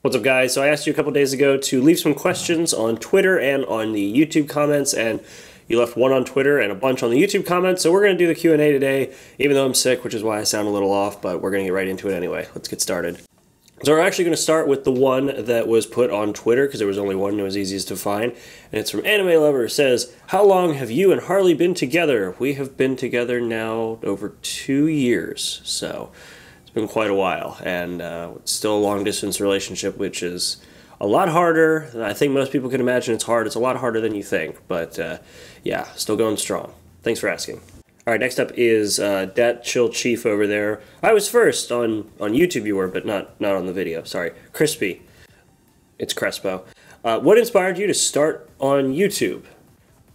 What's up, guys? So I asked you a couple days ago to leave some questions on Twitter and on the YouTube comments, and you left one on Twitter and a bunch on the YouTube comments, so we're going to do the Q&A today, even though I'm sick, which is why I sound a little off, but we're going to get right into it anyway. Let's get started. So we're actually going to start with the one that was put on Twitter, because there was only one and it was easiest to find, and it's from Anime Lover. It says, "How long have you and Harley been together?" We have been together now over 2 years, so it's been quite a while, and it's still a long-distance relationship, which is a lot harder than I think most people can imagine. It's hard. It's a lot harder than you think, but yeah, still going strong. Thanks for asking. All right, next up is Dat Chill Chief over there. I was first on YouTube, you were, but not on the video. Sorry. Crispy. It's Crespo. What inspired you to start on YouTube?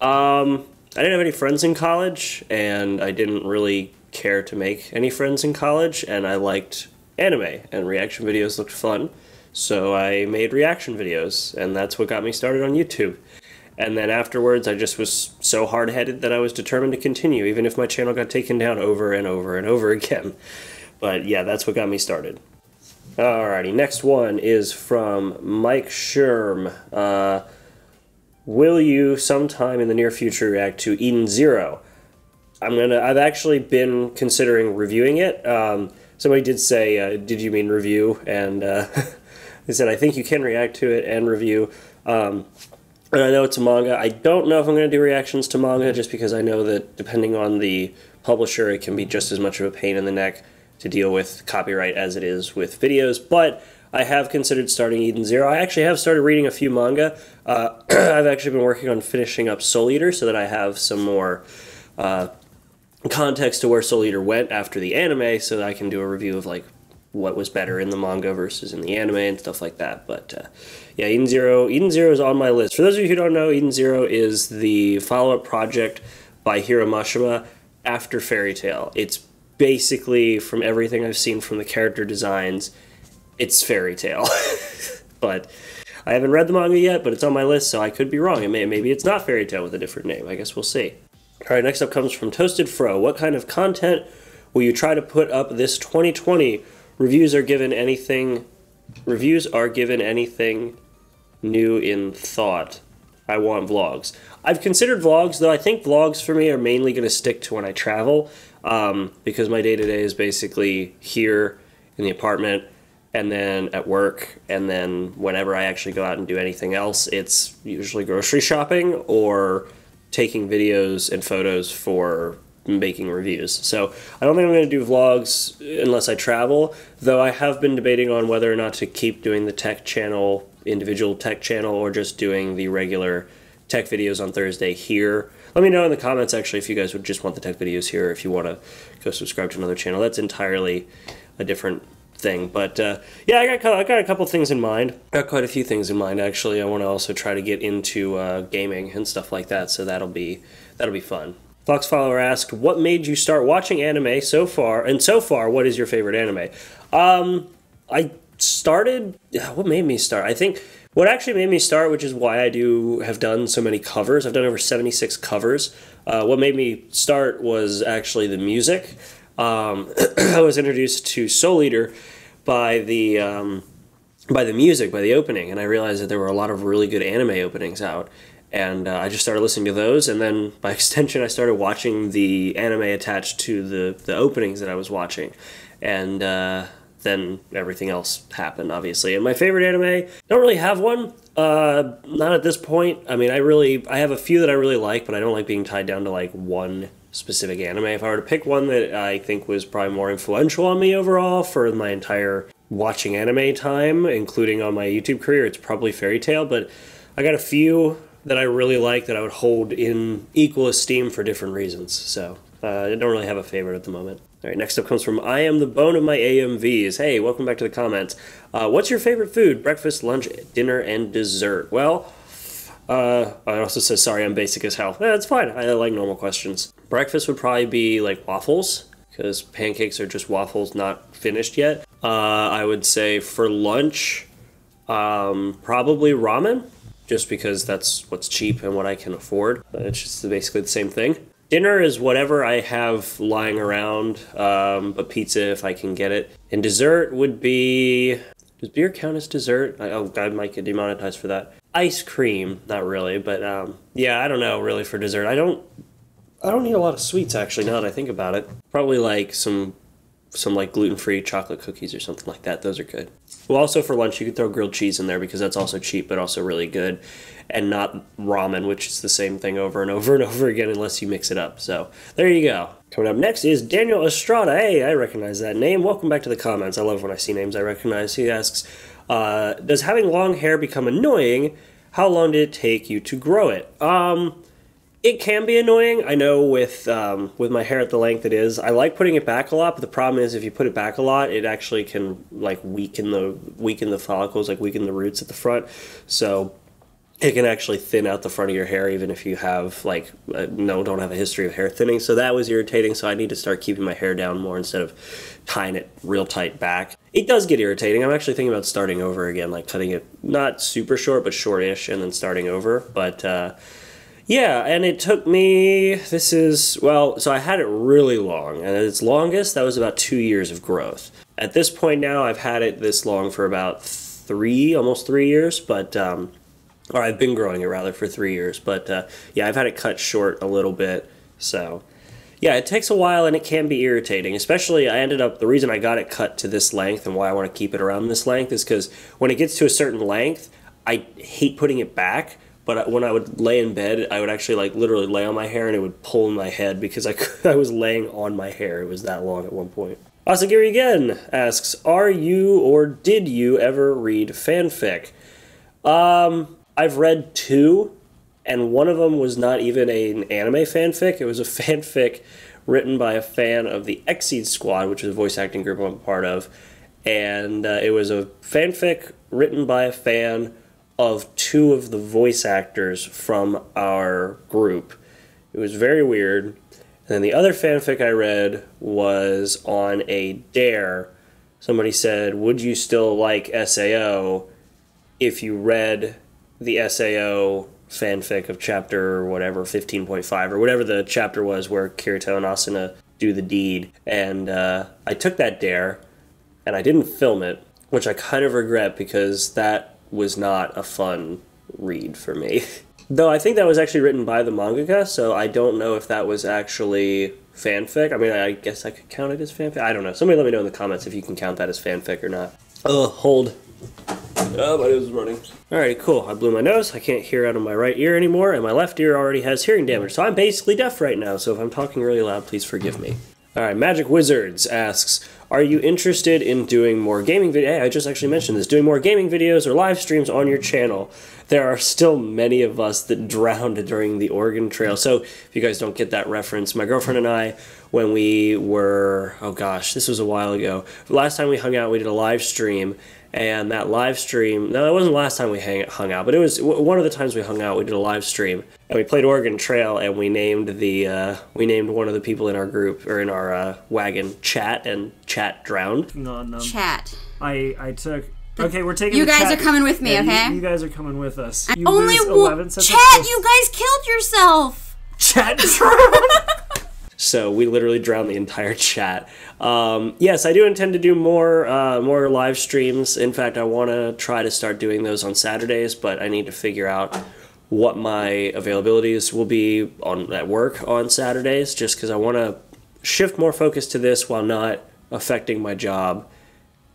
I didn't have any friends in college, and I didn't really care to make any friends in college, and I liked anime, and reaction videos looked fun, so I made reaction videos, and that's what got me started on YouTube. And then afterwards, I just was so hard-headed that I was determined to continue, even if my channel got taken down over and over and over again. But yeah, that's what got me started. Alrighty, next one is from Mike Sherm. Will you sometime in the near future react to Eden Zero? I've actually been considering reviewing it. Somebody did say, did you mean review? And they said, I think you can react to it and review. And I know it's a manga. I don't know if I'm going to do reactions to manga, just because I know that depending on the publisher, it can be just as much of a pain in the neck to deal with copyright as it is with videos. But I have considered starting Eden Zero. I actually have started reading a few manga. I've actually been working on finishing up Soul Eater so that I have some more context to where Soul Eater went after the anime, so that I can do a review of like what was better in the manga versus in the anime and stuff like that. But yeah, Eden Zero is on my list. For those of you who don't know, Eden Zero is the follow-up project by Hiro Mashima after Fairy Tail. It's basically, from everything I've seen from the character designs, it's Fairy Tail. But I haven't read the manga yet, but it's on my list, so I could be wrong. Maybe it's not Fairy Tail with a different name. I guess we'll see. All right, next up comes from Toasted Fro. What kind of content will you try to put up this 2020? Reviews are given anything new in thought. I want vlogs. I've considered vlogs, though I think vlogs for me are mainly going to stick to when I travel, because my day-to-day is basically here in the apartment, and then at work, and then whenever I actually go out and do anything else, it's usually grocery shopping or taking videos and photos for making reviews. So I don't think I'm going to do vlogs unless I travel, though I have been debating on whether or not to keep doing the tech channel, individual tech channel, or just doing the regular tech videos on Thursday here. Let me know in the comments, actually, if you guys would just want the tech videos here, or if you want to go subscribe to another channel. That's entirely a different thing. But yeah, I got a couple things in mind. I got quite a few things in mind, actually. I want to also try to get into gaming and stuff like that, so that'll be fun. Fox Follower asked, what made you start watching anime so far? And so far, what is your favorite anime? What made me start? I think what actually made me start, which is why I have done so many covers. I've done over 76 covers. What made me start was actually the music. I was introduced to Soul Eater by the music, by the opening, and I realized that there were a lot of really good anime openings out. And I just started listening to those, and then by extension I started watching the anime attached to the openings that I was watching. And then everything else happened, obviously. And my favorite anime, don't really have one, not at this point. I mean, I have a few that I really like, but I don't like being tied down to like one specific anime. If I were to pick one that I think was probably more influential on me overall for my entire watching anime time, including on my YouTube career, it's probably Fairy Tail, but I got a few that I really like that I would hold in equal esteem for different reasons. So I don't really have a favorite at the moment. All right, next up comes from I Am the Bone of My AMVs. Hey, welcome back to the comments. What's your favorite food? Breakfast, lunch, dinner, and dessert? Well, I also says, sorry, I'm basic as hell. That's fine. I like normal questions. Breakfast would probably be like waffles, because pancakes are just waffles not finished yet. I would say for lunch, probably ramen, just because that's what's cheap and what I can afford. It's just basically the same thing. Dinner is whatever I have lying around, but pizza if I can get it. And dessert would be Does beer count as dessert? Oh, I might get demonetized for that. Ice cream, not really, but yeah, I don't know really for dessert. I don't eat a lot of sweets actually. Now that I think about it, probably like some like gluten-free chocolate cookies or something like that. Those are good. Well, also for lunch you could throw grilled cheese in there because that's also cheap but also really good, and not ramen, which is the same thing over and over and over again unless you mix it up. So there you go. Coming up next is Daniel Estrada. Hey, I recognize that name. Welcome back to the comments. I love when I see names I recognize. He asks, does having long hair become annoying? How long did it take you to grow it? It can be annoying. I know with my hair at the length it is. I like putting it back a lot, but the problem is if you put it back a lot, it actually can like weaken the follicles, like weaken the roots at the front. So it can actually thin out the front of your hair even if you have like don't have a history of hair thinning. So that was irritating. So I need to start keeping my hair down more instead of tying it real tight back. It does get irritating. I'm actually thinking about starting over again, like cutting it not super short but shortish and then starting over. But yeah, and it took me, so I had it really long, and at its longest, that was about 2 years of growth. At this point now, I've had it this long for about almost 3 years, but, or I've been growing it rather for 3 years, but yeah, I've had it cut short a little bit, so yeah, it takes a while and it can be irritating, especially the reason I got it cut to this length and why I want to keep it around this length is because when it gets to a certain length, I hate putting it back. But when I would lay in bed, I would actually like literally lay on my hair and it would pull in my head because I was laying on my hair. It was that long at one point. Asagiri again asks, are you or did you ever read fanfic? I've read 2, and one of them was not even an anime fanfic. It was a fanfic written by a fan of the Exceed Squad, which is a voice acting group I'm a part of. And it was a fanfic written by a fan of 2 of the voice actors from our group. It was very weird. And then the other fanfic I read was on a dare. Somebody said, would you still like SAO if you read the SAO fanfic of chapter whatever, 15.5 or whatever the chapter was where Kirito and Asuna do the deed. And I took that dare and I didn't film it, which I kind of regret because that was not a fun read for me. Though I think that was actually written by the mangaka, so I don't know if that was actually fanfic. I mean, I guess I could count it as fanfic. I don't know. Somebody let me know in the comments if you can count that as fanfic or not. Hold. Oh, my nose is running. Alright, cool. I blew my nose. I can't hear out of my right ear anymore, and my left ear already has hearing damage, so I'm basically deaf right now, so if I'm talking really loud, please forgive me. Alright, Magic Wizards asks, are you interested in doing more gaming videos? Hey, I just actually mentioned this. Doing more gaming videos or live streams on your channel. There are still many of us that drowned during the Oregon Trail. So, if you guys don't get that reference, my girlfriend and I, when we were, oh gosh, this was a while ago. Last time we hung out, we did a live stream. And that live stream, no, it wasn't the last time we hung out, but it was one of the times we hung out, we did a live stream. And we played Oregon Trail, and we named one of the people in our group, or in our wagon, Chat, and Chat drowned. Chat. I took... Okay, we're taking You guys are coming with me, okay? You guys are coming with us. You only lose 11 cents. Chat, you guys killed yourself! Chat drowned! So we literally drowned the entire chat. Yes, I do intend to do more live streams. In fact, I want to try to start doing those on Saturdays, but I need to figure out what my availabilities will be at work on Saturdays, just because I want to shift more focus to this while not affecting my job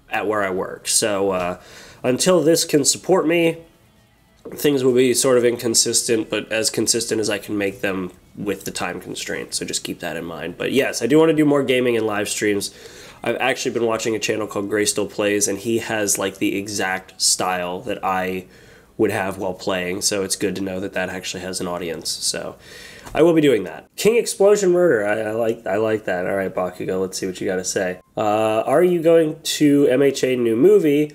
at where I work. So until this can support me, things will be sort of inconsistent, but as consistent as I can make them with the time constraints, so just keep that in mind. But yes, I do want to do more gaming and live streams. I've actually been watching a channel called Gray Still Plays, and he has like the exact style that I would have while playing, so it's good to know that that actually has an audience. So I will be doing that. King Explosion Murder, I like that. All right, Bakugo, let's see what you got to say. Are you going to MHA new movie?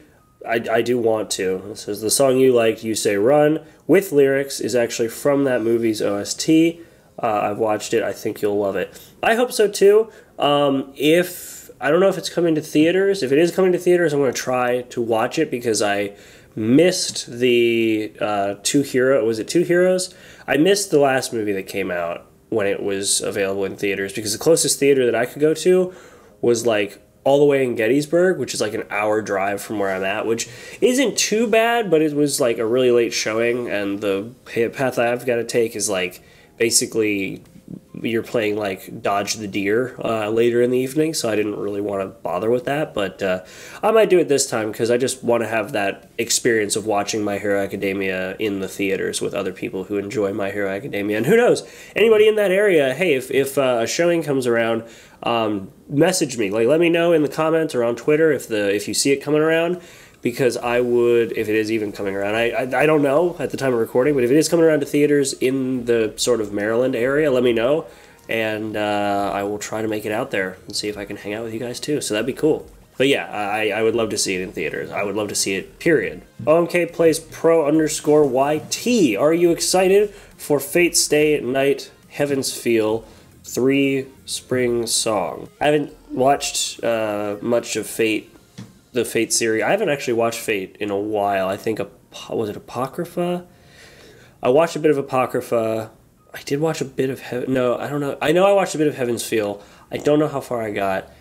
I do want to. It says the song you liked, You Say Run, with lyrics, is actually from that movie's OST. I've watched it. I think you'll love it. I hope so too. I don't know if it's coming to theaters. If it is coming to theaters, I'm going to try to watch it because I missed the Two Heroes? I missed the last movie that came out when it was available in theaters because the closest theater that I could go to was like all the way in Gettysburg, which is like an hour drive from where I'm at, which isn't too bad, but it was like a really late showing, and the path I've got to take is like basically you're playing like Dodge the Deer later in the evening, so I didn't really want to bother with that, but I might do it this time because I just want to have that experience of watching My Hero Academia in the theaters with other people who enjoy My Hero Academia. And who knows, anybody in that area, hey, if a showing comes around, message me, like let me know in the comments or on Twitter if you see it coming around, because I would, if it is even coming around, I don't know at the time of recording, but if it is coming around to theaters in the sort of Maryland area, let me know, and I will try to make it out there and see if I can hang out with you guys too, so that'd be cool. But yeah, I would love to see it in theaters. I would love to see it, period. OMK plays pro_YT. Are you excited for Fate's Stay Night Heaven's Feel 3 Spring Song? I haven't watched much of Fate, the Fate series. I haven't actually watched Fate in a while. I think, was it Apocrypha? I watched a bit of Apocrypha. I did watch a bit of no, I don't know. I know I watched a bit of Heaven's Feel. I don't know how far I got.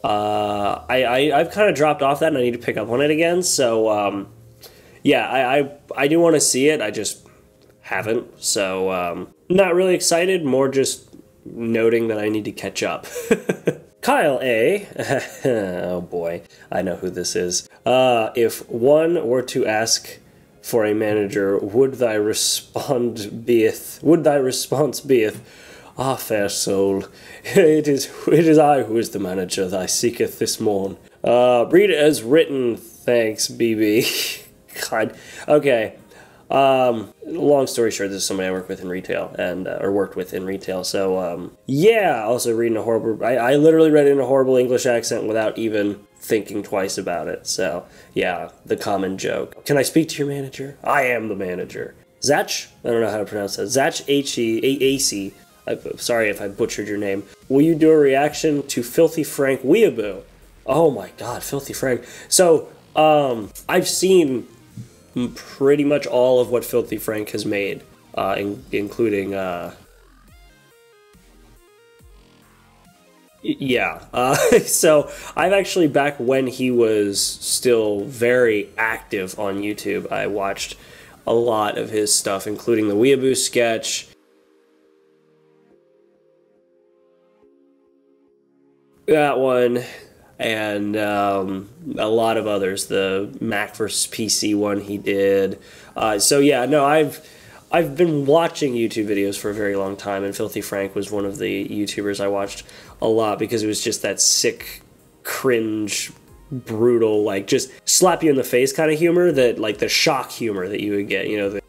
I've kind of dropped off that, and I need to pick up on it again. So, yeah, I do want to see it. I just haven't. So, not really excited. More just noting that I need to catch up. Kyle A. Oh boy, I know who this is. If one were to ask for a manager, would thy response beeth? Ah, fair soul, it is I who is the manager thy seeketh this morn. Read it as written, thanks, BB. God, okay. Long story short, this is somebody I work with in retail, and or worked with in retail. So yeah, also reading a horrible. I literally read it in a horrible English accent without even thinking twice about it. So yeah, the common joke. Can I speak to your manager? I am the manager. Zach, I don't know how to pronounce that. Zach H-E-A-C. I'm sorry if I butchered your name. Will you do a reaction to Filthy Frank Weeaboo? Oh my God, Filthy Frank. So I've seen pretty much all of what Filthy Frank has made, including, yeah. So I've actually, back when he was still very active on YouTube, I watched a lot of his stuff, including the Weeaboo sketch, that one, and a lot of others. The Mac vs. PC one he did. So yeah, no, I've been watching YouTube videos for a very long time, and Filthy Frank was one of the YouTubers I watched a lot because it was just that sick, cringe, brutal, like just slap you in the face kind of humor, that like the shock humor that you would get, you know,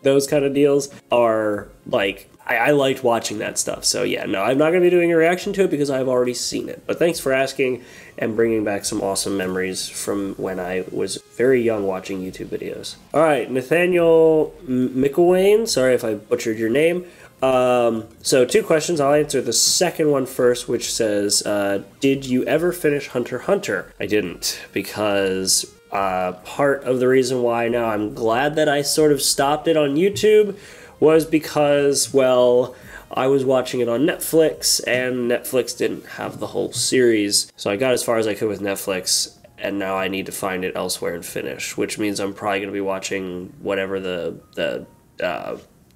those kind of deals are like, I liked watching that stuff. So yeah, no, I'm not going to be doing a reaction to it because I've already seen it. But thanks for asking and bringing back some awesome memories from when I was very young watching YouTube videos. All right, Nathaniel McElwain, sorry if I butchered your name. So 2 questions. I'll answer the second one first, which says, did you ever finish Hunter x Hunter? I didn't, because part of the reason why now I'm glad that I sort of stopped it on YouTube was because, well, I was watching it on Netflix, and Netflix didn't have the whole series. So I got as far as I could with Netflix, and now I need to find it elsewhere and finish, which means I'm probably going to be watching whatever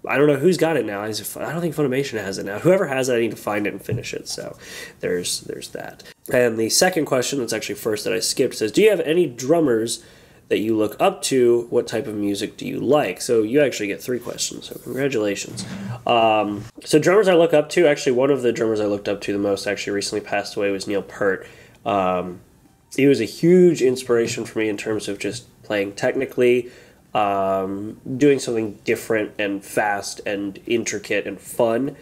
I don't know who's got it now. I don't think Funimation has it now. Whoever has it, I need to find it and finish it. So there's that. And the second question, that's actually first that I skipped, says, do you have any drummers that you look up to? What type of music do you like? So you actually get 3 questions, so congratulations. So drummers I look up to, actually one of the drummers I looked up to the most actually recently passed away was Neil Peart. He was a huge inspiration for me in terms of just playing technically, doing something different and fast and intricate and fun.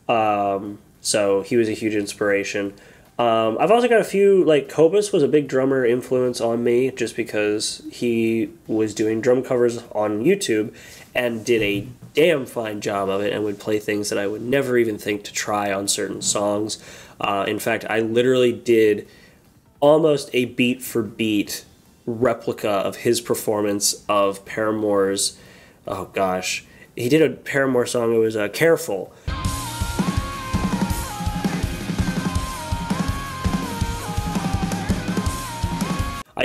So he was a huge inspiration. I've also got a few, like Cobus was a big drummer influence on me just because he was doing drum covers on YouTube and did a damn fine job of it and would play things that I would never even think to try on certain songs. In fact, I literally did almost a beat for beat replica of his performance of Paramore's, oh gosh, he did a Paramore song, it was Careful.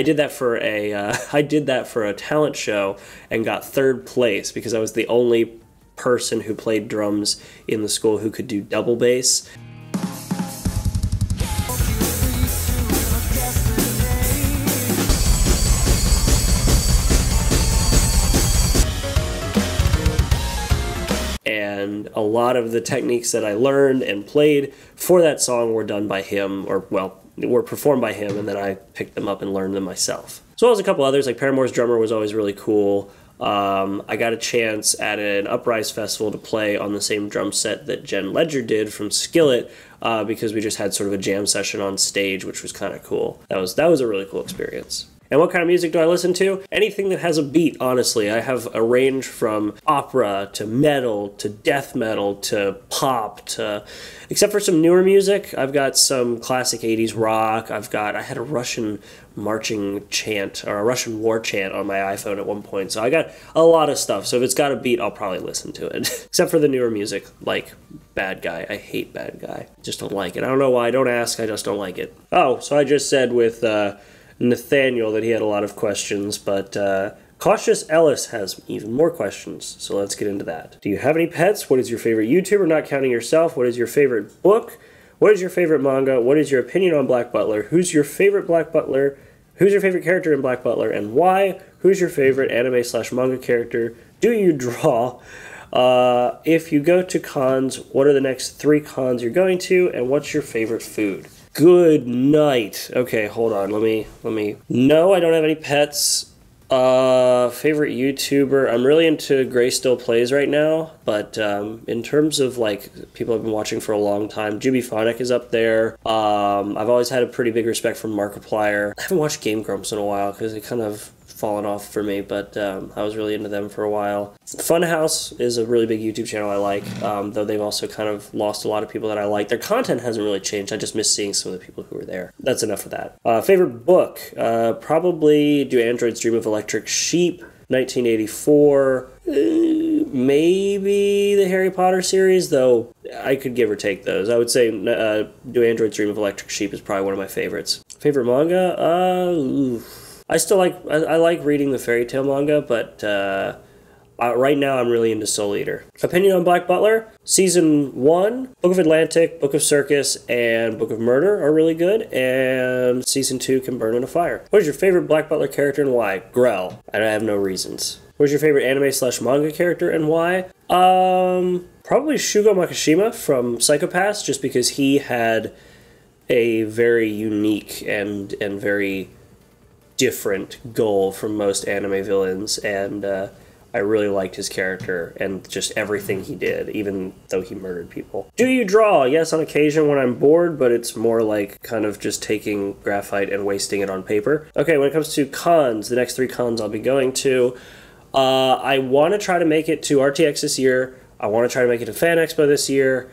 did that for a talent show and got third place because I was the only person who played drums in the school who could do double bass. And a lot of the techniques that I learned and played for that song were done by him, or, well, were performed by him, and then I picked them up and learned them myself. As well as a couple others, like Paramore's drummer was always really cool. I got a chance at an Uprise festival to play on the same drum set that Jen Ledger did from Skillet, because we just had sort of a jam session on stage, which was kind of cool. That was a really cool experience. And what kind of music do I listen to? Anything that has a beat, honestly. I have a range from opera to metal to death metal to pop to... Except for some newer music, I've got some classic 80s rock. I had a Russian marching chant, or a Russian war chant on my iPhone at one point. So I got a lot of stuff. So if it's got a beat, I'll probably listen to it. Except for the newer music, like Bad Guy. I hate Bad Guy. Just don't like it. I don't know why. Don't ask. I just don't like it. Oh, so I just said with... Nathaniel that he had a lot of questions, but Cautious Ellis has even more questions, so let's get into that. Do you have any pets? What is your favorite YouTuber, not counting yourself? What is your favorite book? What is your favorite manga? What is your opinion on Black Butler? Who's your favorite Black Butler? Who's your favorite character in Black Butler and why? Who's your favorite anime/manga character? Do you draw? If you go to cons, what are the next 3 cons you're going to, and what's your favorite food? Good night. Okay, hold on. Let me. No, I don't have any pets. Favorite YouTuber. I'm really into Gray Still Plays right now, but in terms of like people I've been watching for a long time, Jubyphonic is up there. I've always had a pretty big respect for Markiplier. I haven't watched Game Grumps in a while because they kind of fallen off for me, but I was really into them for a while. Funhouse is a really big YouTube channel I like, though they've also kind of lost a lot of people that I like. Their content hasn't really changed. I just miss seeing some of the people who were there. That's enough of that. Favorite book? Probably Do Androids Dream of Electric Sheep, 1984. Maybe the Harry Potter series, though I could give or take those. I would say Do Androids Dream of Electric Sheep is probably one of my favorites. Favorite manga? I like reading the fairy tale manga, but right now I'm really into Soul Eater. Opinion on Black Butler? Season 1, Book of Atlantic, Book of Circus, and Book of Murder are really good, and Season 2 can burn in a fire. What is your favorite Black Butler character and why? Grell. I have no reasons. What is your favorite anime/manga character and why? Probably Shugo Makishima from Psycho-Pass, just because he had a very unique and very different goal from most anime villains, and I really liked his character and just everything he did, even though he murdered people. Do you draw? Yes, on occasion when I'm bored, but it's more like kind of just taking graphite and wasting it on paper. Okay, when it comes to cons, the next 3 cons I'll be going to, I want to try to make it to RTX this year. I want to try to make it to Fan Expo this year.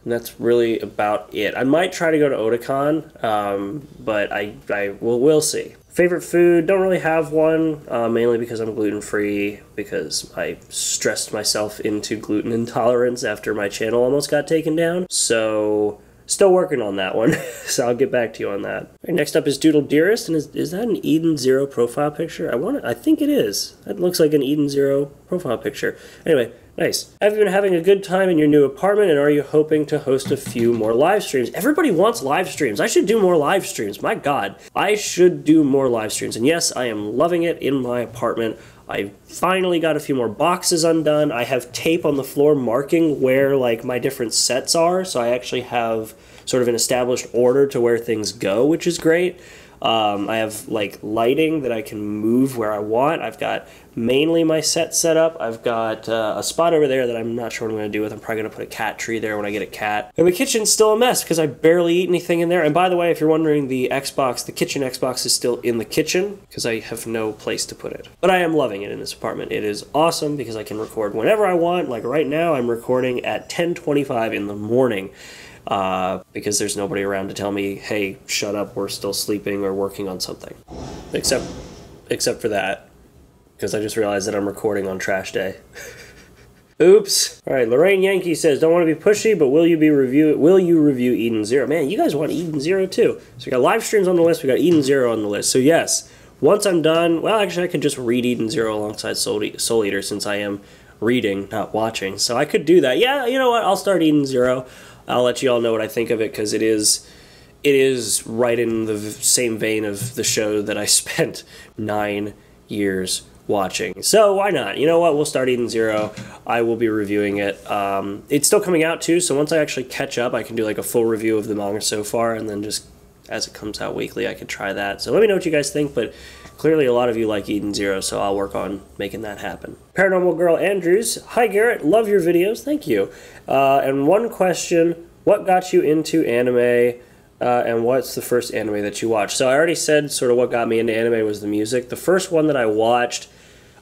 And that's really about it. I might try to go to Otakon, but we'll see. Favorite food? Don't really have one, mainly because I'm gluten-free, because I stressed myself into gluten intolerance after my channel almost got taken down. So, still working on that one, so I'll get back to you on that. All right, next up is Doodle Dearest, and is that an Eden Zero profile picture? I think it is. That looks like an Eden Zero profile picture. Anyway, nice. Have you been having a good time in your new apartment, and are you hoping to host a few more live streams? Everybody wants live streams. I should do more live streams. My God. I should do more live streams. And yes, I am loving it in my apartment. I finally got a few more boxes undone. I have tape on the floor marking where like my different sets are, so I actually have sort of an established order to where things go, which is great. I have like lighting that I can move where I want. I've got mainly my set up. I've got a spot over there that I'm not sure what I'm going to do with. I'm probably going to put a cat tree there when I get a cat. And the kitchen's still a mess because I barely eat anything in there. And by the way, if you're wondering, the kitchen Xbox is still in the kitchen because I have no place to put it. But I am loving it in this apartment. It is awesome because I can record whenever I want. Like right now, I'm recording at 10:25 in the morning. Because there's nobody around to tell me, hey, shut up, we're still sleeping or working on something. Except for that, because I just realized that I'm recording on trash day. Oops. All right, Lorraine Yankee says, don't want to be pushy, but will you review Eden Zero? Man, you guys want Eden Zero too. So we got live streams on the list, we got Eden Zero on the list. So yes, once I'm done, well, actually I could just read Eden Zero alongside Soul Eater since I am reading, not watching. So I could do that. Yeah, you know what? I'll start Eden Zero. I'll let you all know what I think of it, because it is right in the same vein of the show that I spent 9 years watching. So why not? You know what? We'll start Eden Zero. I will be reviewing it. It's still coming out too, so once I actually catch up, I can do like a full review of the manga so far, and then just as it comes out weekly, I could try that. So let me know what you guys think, but clearly a lot of you like Eden Zero, so I'll work on making that happen. Paranormal Girl Andrews, hi Garrett, love your videos, thank you. And one question, what got you into anime, and what's the first anime that you watched? So I already said sort of what got me into anime was the music. The first one that I watched,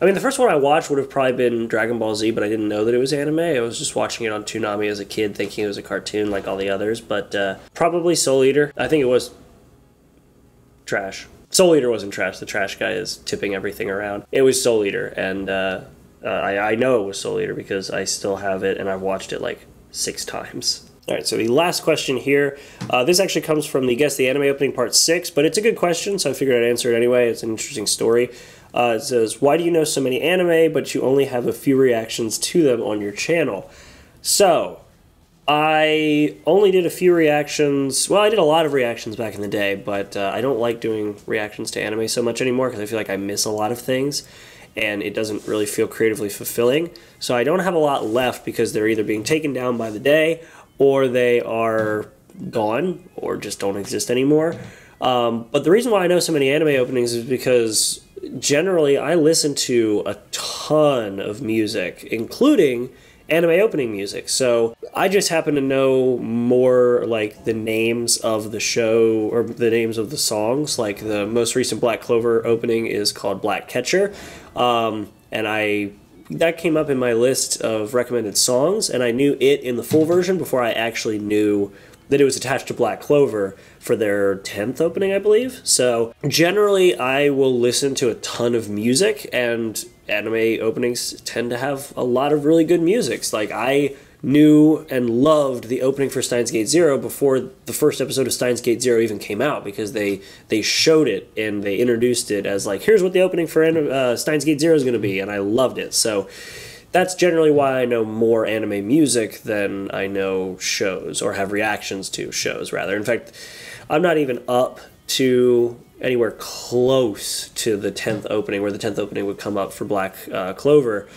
the first one I watched would have probably been Dragon Ball Z, but I didn't know that it was anime. I was just watching it on Toonami as a kid, thinking it was a cartoon like all the others, but probably Soul Eater. I think it was trash. Soul Eater wasn't trash. The trash guy is tipping everything around. It was Soul Eater, and I know it was Soul Eater because I still have it, and I've watched it like 6 times. All right, so the last question here. This actually comes from the Guess the Anime Opening Part 6, but it's a good question, so I figured I'd answer it anyway. It's an interesting story. It says, why do you know so many anime, but you only have a few reactions to them on your channel? So, I only did a few reactions. Well, I did a lot of reactions back in the day, but I don't like doing reactions to anime so much anymore because I feel like I miss a lot of things, and it doesn't really feel creatively fulfilling. So I don't have a lot left because they're either being taken down by the day, or they are gone, or just don't exist anymore. But the reason why I know so many anime openings is because generally I listen to a ton of music, including anime opening music. So I just happen to know more like the names of the show or the names of the songs. Like the most recent Black Clover opening is called Black Catcher. And that came up in my list of recommended songs, and I knew it in the full version before I actually knew that it was attached to Black Clover for their 10th opening, I believe. So generally I will listen to a ton of music, and anime openings tend to have a lot of really good music. Like I knew and loved the opening for Steins Gate Zero before the first episode of Steins Gate Zero even came out, because they showed it and they introduced it as like, here's what the opening for Steins Gate Zero is going to be, and I loved it. So that's generally why I know more anime music than I know shows, or have reactions to shows, rather. In fact, I'm not even up to anywhere close to the 10th opening, where the 10th opening would come up for Black Clover,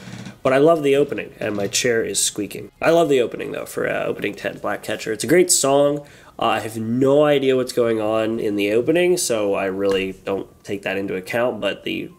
but I love the opening, and my chair is squeaking. I love the opening, though, for opening 10, Black Catcher. It's a great song. I have no idea what's going on in the opening, so I really don't take that into account, but the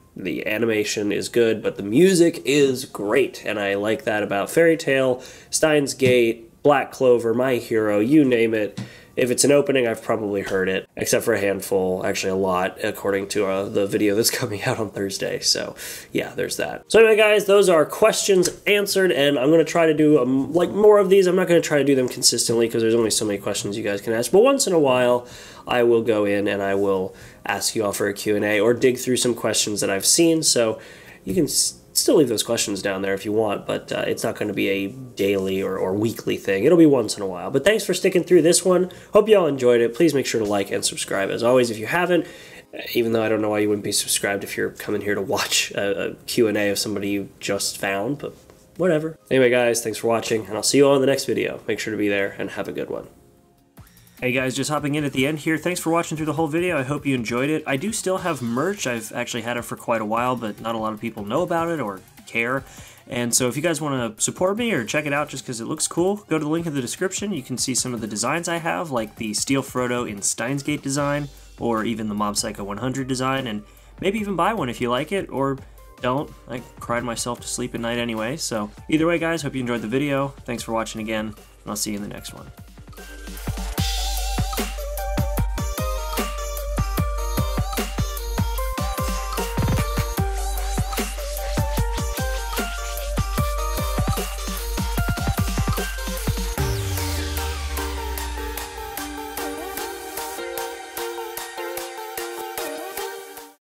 animation is good, but the music is great, and I like that about Fairy Tail, Steins Gate, Black Clover, My Hero, you name it. If it's an opening, I've probably heard it, except for a handful, actually a lot, according to the video that's coming out on Thursday. So, yeah, there's that. So anyway, guys, those are questions answered, and I'm going to try to do like more of these. I'm not going to try to do them consistently because there's only so many questions you guys can ask, but once in a while, I will go in and I will ask you all for a Q&A or dig through some questions that I've seen. So you can still leave those questions down there if you want, but it's not going to be a daily or weekly thing. It'll be once in a while. But thanks for sticking through this one. Hope you all enjoyed it. Please make sure to like and subscribe. As always, if you haven't, even though I don't know why you wouldn't be subscribed if you're coming here to watch a Q&A of somebody you just found, but whatever. Anyway, guys, thanks for watching, and I'll see you all in the next video. Make sure to be there, and have a good one. Hey guys, just hopping in at the end here. Thanks for watching through the whole video. I hope you enjoyed it. I do still have merch. I've actually had it for quite a while, but not a lot of people know about it or care. And so if you guys want to support me or check it out just because it looks cool, go to the link in the description. You can see some of the designs I have, like the Steel Frodo in Steins Gate design, or even the Mob Psycho 100 design, and maybe even buy one if you like it, or don't. I cried myself to sleep at night anyway. So either way, guys, hope you enjoyed the video. Thanks for watching again, and I'll see you in the next one.